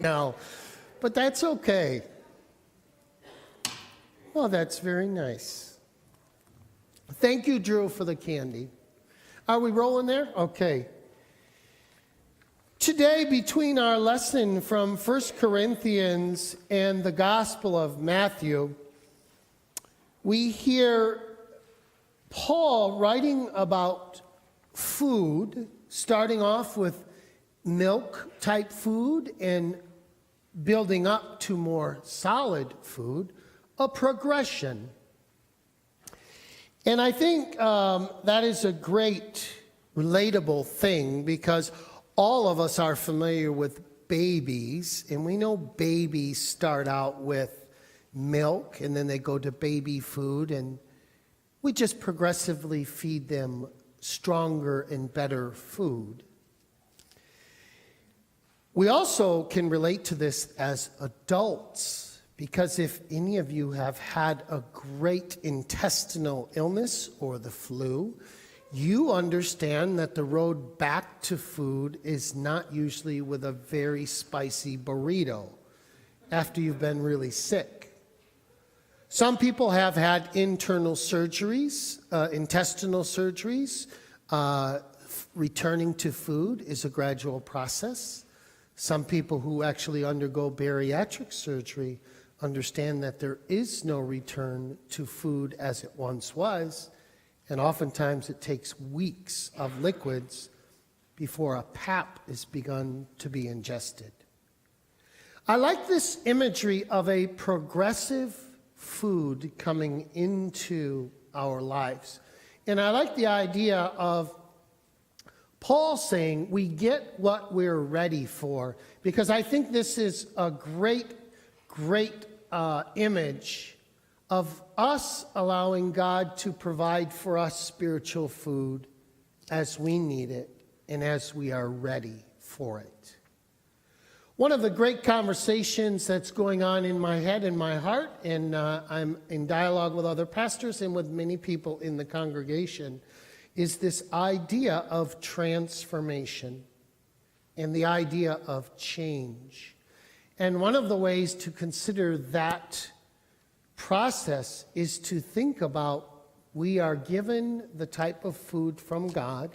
No, but that's okay. Well, that's very nice. Thank you, Drew, for the candy. Are we rolling there? Okay. Today, between our lesson from 1 Corinthians and the Gospel of Matthew, we hear Paul writing about food, starting off with milk-type food and building up to more solid food, a progression. And I think that is a great, relatable thing because all of us are familiar with babies, and we know babies start out with milk, and then they go to baby food, and we just progressively feed them stronger and better food. We also can relate to this as adults, because if any of you have had a great intestinal illness or the flu, you understand that the road back to food is not usually with a very spicy burrito after you've been really sick. Some people have had internal surgeries, intestinal surgeries. Returning to food is a gradual process. Some people who actually undergo bariatric surgery understand that there is no return to food as it once was. And oftentimes it takes weeks of liquids before a pap is begun to be ingested. I like this imagery of a progressive food coming into our lives. And I like the idea of Paul saying we get what we're ready for, because I think this is a great image of us allowing God to provide for us spiritual food as we need it and as we are ready for it. One of the great conversations that's going on in my head and my heart, and I'm in dialogue with other pastors and with many people in the congregation, is this idea of transformation and the idea of change. And one of the ways to consider that process is to think about we are given the type of food from God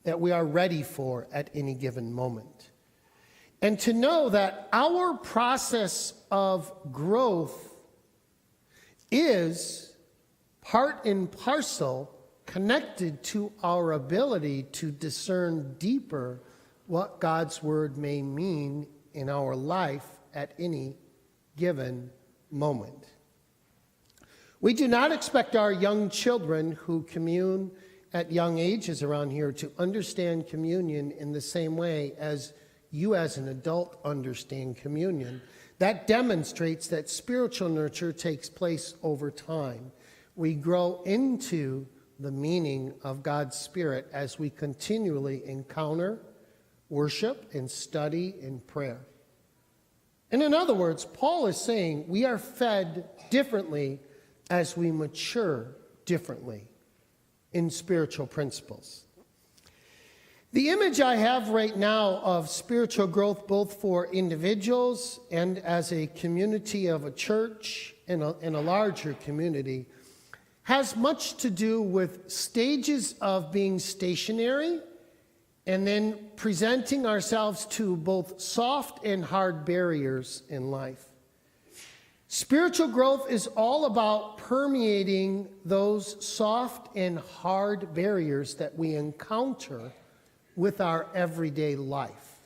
that we are ready for at any given moment. And to know that our process of growth is part and parcel connected to our ability to discern deeper what God's word may mean in our life at any given moment. We do not expect our young children who commune at young ages around here to understand communion in the same way as you as an adult understand communion. That demonstrates that spiritual nurture takes place over time. We grow into the meaning of God's Spirit as we continually encounter, worship, and study in prayer. And in other words, Paul is saying we are fed differently as we mature differently in spiritual principles. The image I have right now of spiritual growth, both for individuals and as a community of a church and a larger community, has much to do with stages of being stationary and then presenting ourselves to both soft and hard barriers in life. Spiritual growth is all about permeating those soft and hard barriers that we encounter with our everyday life.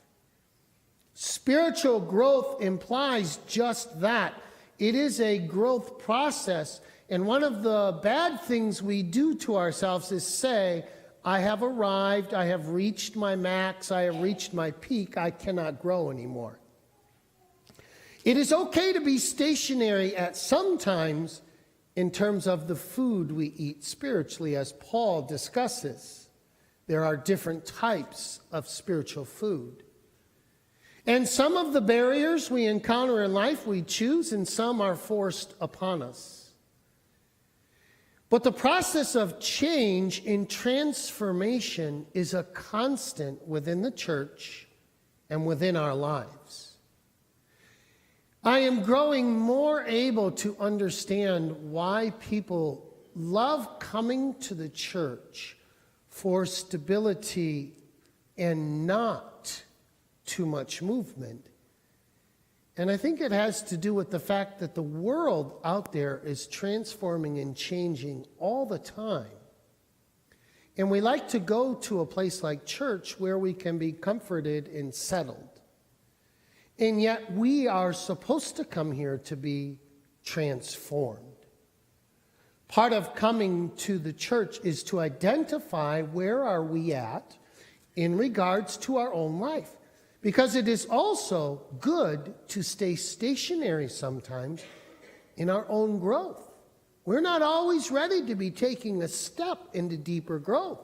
Spiritual growth implies just that. It is a growth process, and one of the bad things we do to ourselves is say, I have arrived, I have reached my max, I have reached my peak, I cannot grow anymore. It is okay to be stationary at some times in terms of the food we eat spiritually, as Paul discusses. There are different types of spiritual food. And some of the barriers we encounter in life we choose, and some are forced upon us. But the process of change and transformation is a constant within the church and within our lives. I am growing more able to understand why people love coming to the church for stability and not too much movement. And I think it has to do with the fact that the world out there is transforming and changing all the time. And we like to go to a place like church where we can be comforted and settled. And yet we are supposed to come here to be transformed. Part of coming to the church is to identify where are we at in regards to our own life. Because it is also good to stay stationary sometimes in our own growth. We're not always ready to be taking a step into deeper growth.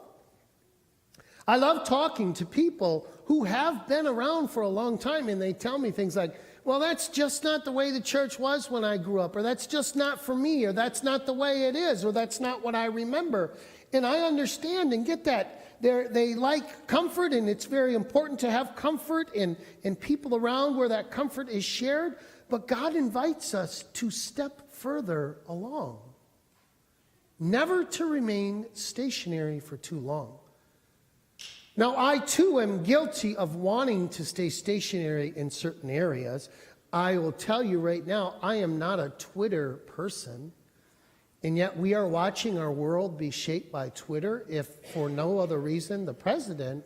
I love talking to people who have been around for a long time, and they tell me things like, well, that's just not the way the church was when I grew up, or that's just not for me, or that's not the way it is, or that's not what I remember. And I understand and get that. They like comfort, and it's very important to have comfort and people around where that comfort is shared. But God invites us to step further along, never to remain stationary for too long. Now, I too am guilty of wanting to stay stationary in certain areas. I will tell you right now, I am not a Twitter person. And yet we are watching our world be shaped by Twitter, if for no other reason the president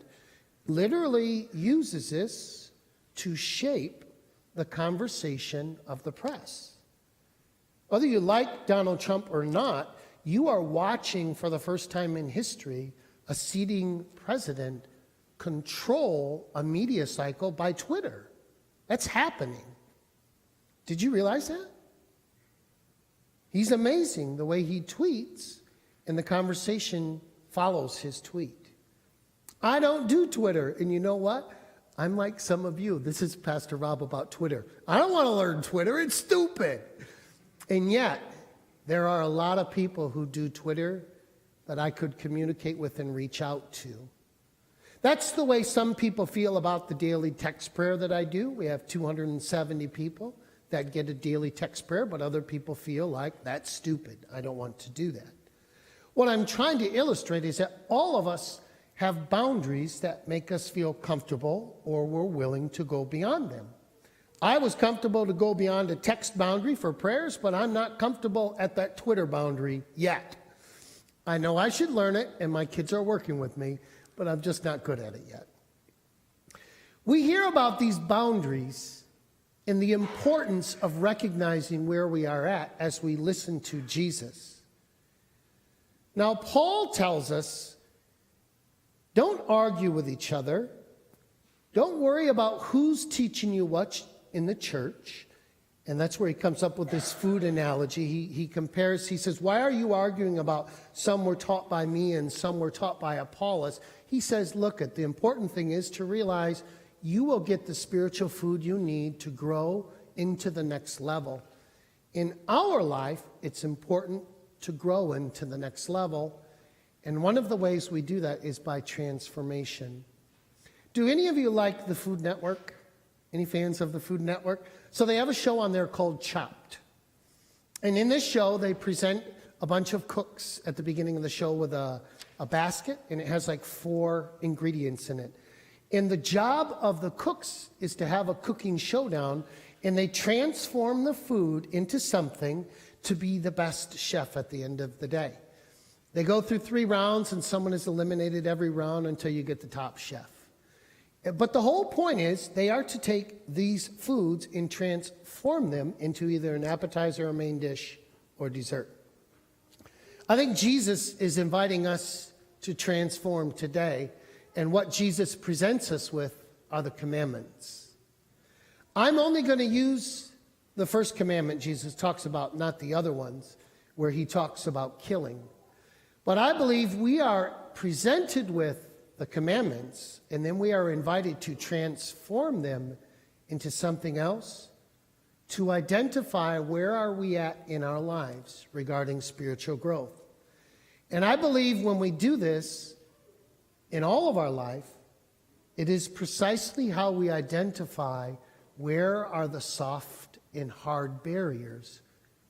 literally uses this to shape the conversation of the press. Whether you like Donald Trump or not, you are watching for the first time in history a sitting president control a media cycle by Twitter. That's happening. Did you realize that? He's amazing the way he tweets, and the conversation follows his tweet. I don't do Twitter, and you know what? I'm like some of you. This is Pastor Rob about Twitter. I don't want to learn Twitter. It's stupid. And yet, there are a lot of people who do Twitter that I could communicate with and reach out to. That's the way some people feel about the daily text prayer that I do. We have 270 people that get a daily text prayer, but other people feel like that's stupid. I don't want to do that. What I'm trying to illustrate is that all of us have boundaries that make us feel comfortable, or we're willing to go beyond them. I was comfortable to go beyond a text boundary for prayers, but I'm not comfortable at that Twitter boundary yet. I know I should learn it, and my kids are working with me, but I'm just not good at it yet. We hear about these boundaries and the importance of recognizing where we are at as we listen to Jesus. Now, Paul tells us, don't argue with each other. Don't worry about who's teaching you what in the church. And that's where he comes up with this food analogy. He compares, he says, why are you arguing about some were taught by me and some were taught by Apollos? He says, look, the important thing is to realize you will get the spiritual food you need to grow into the next level. In our life, it's important to grow into the next level. And one of the ways we do that is by transformation. Do any of you like the Food Network? Any fans of the Food Network? So they have a show on there called Chopped. And in this show, they present a bunch of cooks at the beginning of the show with a basket, and it has like 4 ingredients in it. And the job of the cooks is to have a cooking showdown, and they transform the food into something to be the best chef at the end of the day. They go through 3 rounds, and someone is eliminated every round until you get the top chef. But the whole point is they are to take these foods and transform them into either an appetizer, a main dish, or dessert. I think Jesus is inviting us to transform today, and what Jesus presents us with are the commandments. I'm only going to use the first commandment Jesus talks about, not the other ones, where he talks about killing. But I believe we are presented with the commandments, and then we are invited to transform them into something else, to identify where are we at in our lives regarding spiritual growth. And I believe when we do this in all of our life, it is precisely how we identify where are the soft and hard barriers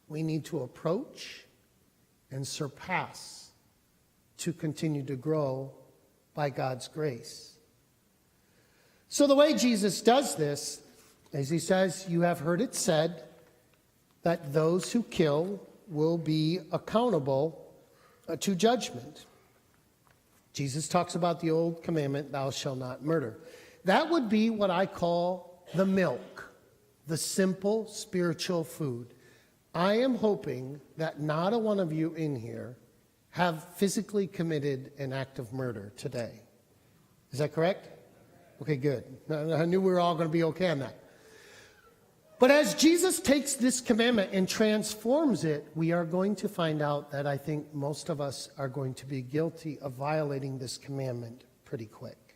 we need to approach and surpass to continue to grow by God's grace. So the way Jesus does this is he says, you have heard it said that those who kill will be accountable to judgment. Jesus talks about the old commandment, thou shalt not murder. That would be what I call the milk, the simple spiritual food. I am hoping that not a one of you in here have physically committed an act of murder today. Is that correct? Okay, good. I knew we were all going to be okay on that. But as Jesus takes this commandment and transforms it, we are going to find out that I think most of us are going to be guilty of violating this commandment pretty quick.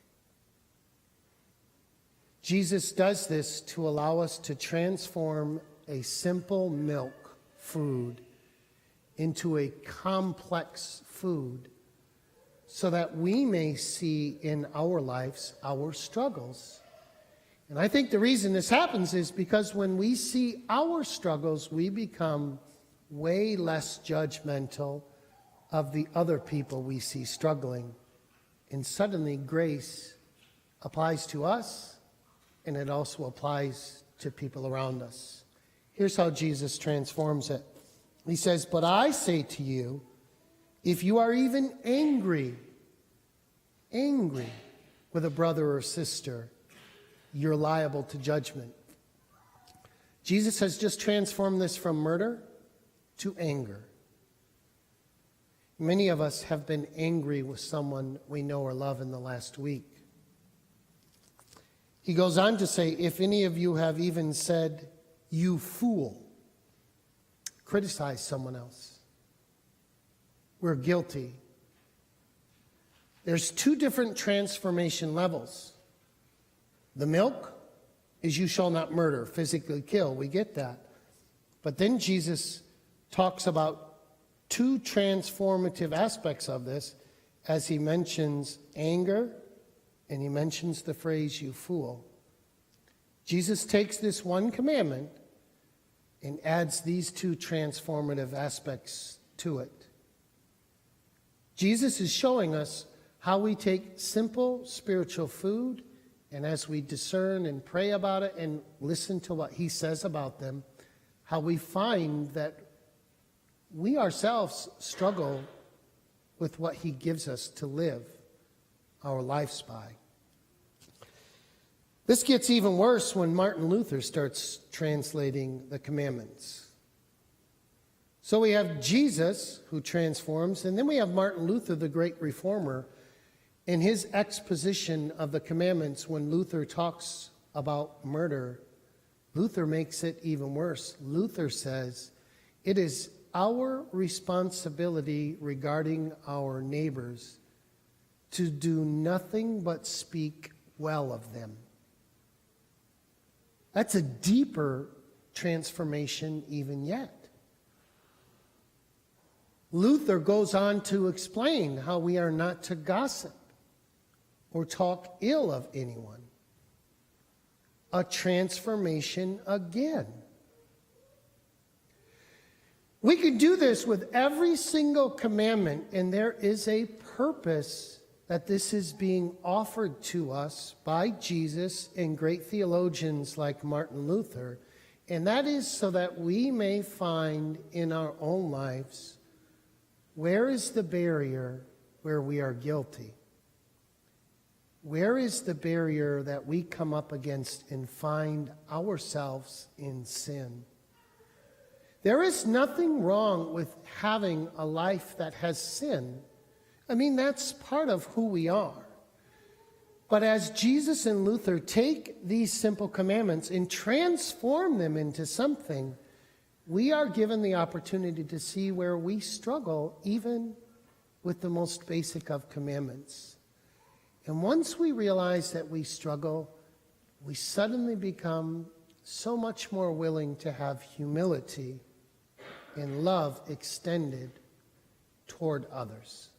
Jesus does this to allow us to transform a simple milk food into a complex food so that we may see in our lives our struggles. And I think the reason this happens is because when we see our struggles, we become way less judgmental of the other people we see struggling. And suddenly grace applies to us, and it also applies to people around us. Here's how Jesus transforms it. He says, but I say to you, if you are even angry with a brother or sister, you're liable to judgment. Jesus has just transformed this from murder to anger. Many of us have been angry with someone we know or love in the last week. He goes on to say, if any of you have even said, you fool, criticize someone else, we're guilty. There's two different transformation levels. The milk is you shall not murder, physically kill. We get that. But then Jesus talks about two transformative aspects of this as he mentions anger and he mentions the phrase, you fool. Jesus takes this one commandment and adds these two transformative aspects to it. Jesus is showing us how we take simple spiritual food, and as we discern and pray about it and listen to what he says about them, how we find that we ourselves struggle with what he gives us to live our lives by. This gets even worse when Martin Luther starts translating the commandments. So we have Jesus who transforms, and then we have Martin Luther, the great reformer, in his exposition of the commandments. When Luther talks about murder, Luther makes it even worse. Luther says, it is our responsibility regarding our neighbors to do nothing but speak well of them. That's a deeper transformation even yet. Luther goes on to explain how we are not to gossip or talk ill of anyone. A transformation again. We can do this with every single commandment, and there is a purpose that this is being offered to us by Jesus and great theologians like Martin Luther, and that is so that we may find in our own lives, where is the barrier where we are guilty? Where is the barrier that we come up against and find ourselves in sin? There is nothing wrong with having a life that has sin. I mean, that's part of who we are. But as Jesus and Luther take these simple commandments and transform them into something, we are given the opportunity to see where we struggle even with the most basic of commandments. And once we realize that we struggle, we suddenly become so much more willing to have humility and love extended toward others.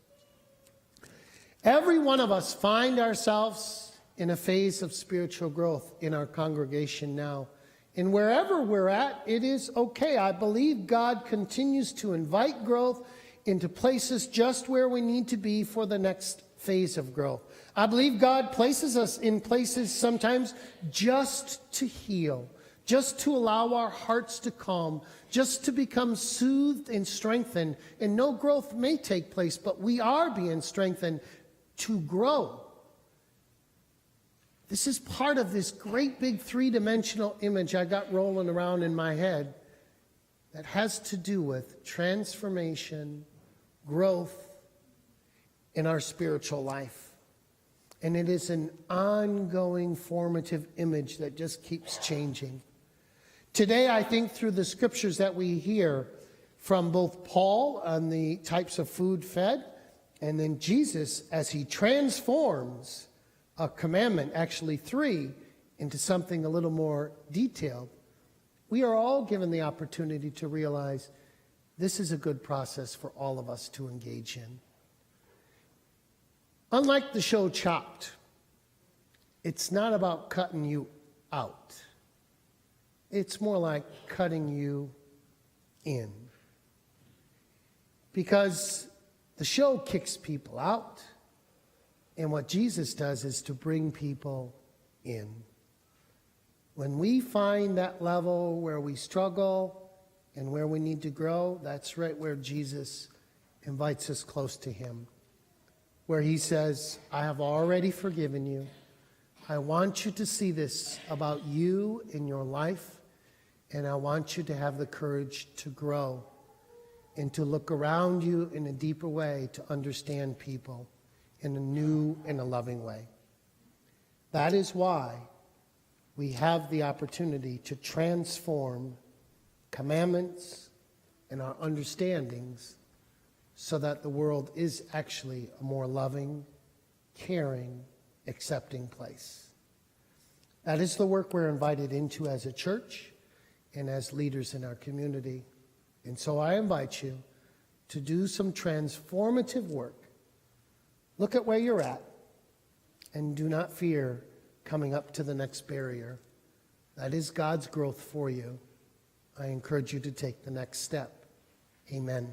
Every one of us find ourselves in a phase of spiritual growth in our congregation now. And wherever we're at, it is okay. I believe God continues to invite growth into places just where we need to be for the next phase of growth. I believe God places us in places sometimes just to heal, just to allow our hearts to calm, just to become soothed and strengthened. And no growth may take place, but we are being strengthened to grow. This is part of this great big three-dimensional image I got rolling around in my head that has to do with transformation, growth in our spiritual life. And it is an ongoing formative image that just keeps changing. Today, I think through the scriptures that we hear from both Paul on the types of food fed, and then Jesus as he transforms a commandment, actually 3, into something a little more detailed, we are all given the opportunity to realize this is a good process for all of us to engage in. Unlike the show Chopped, it's not about cutting you out. It's more like cutting you in. Because the show kicks people out, and what Jesus does is to bring people in. When we find that level where we struggle and where we need to grow, that's right where Jesus invites us close to him. Where he says, I have already forgiven you. I want you to see this about you in your life, and I want you to have the courage to grow and to look around you in a deeper way, to understand people in a new and a loving way. That is why we have the opportunity to transform commandments and our understandings so that the world is actually a more loving, caring, accepting place. That is the work we're invited into as a church and as leaders in our community. And so I invite you to do some transformative work. Look at where you're at and do not fear coming up to the next barrier. That is God's growth for you. I encourage you to take the next step. Amen.